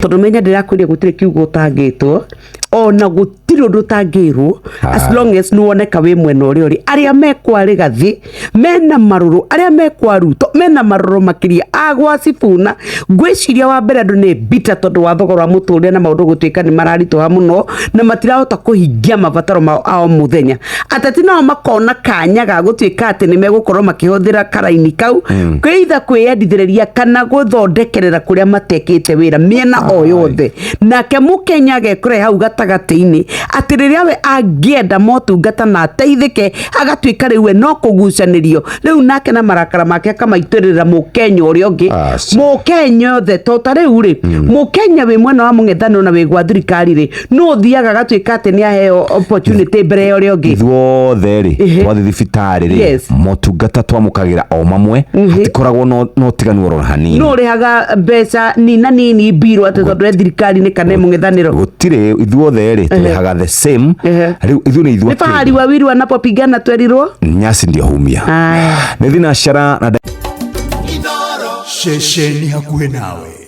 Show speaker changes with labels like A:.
A: tondu menya ndirakwiria gutire kiugo utangitwo ona gutire undu utangirwo as long as nuoneka wi mwena uri aria mekwari gathi mena maruru aria mekwa Ruto mena maruru makiria agwa Sifuna ngwiciria wa mbere andu ni bita tondu wa thogora muturire na maundu gutwika ni mararitoha muno na matirahota kuhingia mabataro mao ao muthenya atati nao makona kanya ga gutwika ati ni megukorwo makihuthira karaini kau kwitha kwiyendithiriria kana guthondekerera kuria matekite wira miena o yothe nake mukenya gekore hau gatagati-ini ati riria we angienda motungata na ateithike agatwika riwe no kugucanirio riu nake na marakara make kamaitirira mukenya uri ongi mukenya othe tota riu ri mukenya we mwena wa mung'ethaniro na we gwa thirikari ri no thiaga gatwika ati ni aheo opportunity mbere uri ongi
B: ithuothe ri twathi thibitari ri motungata twamukagira o mamwe hatikoragwo no tiganu oro hanini
A: no rihaga mbeca nini biru ati tondu thirikari ni kana mung'ethaniro
B: gutire ithuothe ri turihaga the same riu ithu ni ithuothe
A: ni fahari wawili wanapopigana twerirwo
B: nyasi ndio humia ni thina shara na
C: shesheni hakuhe nawe.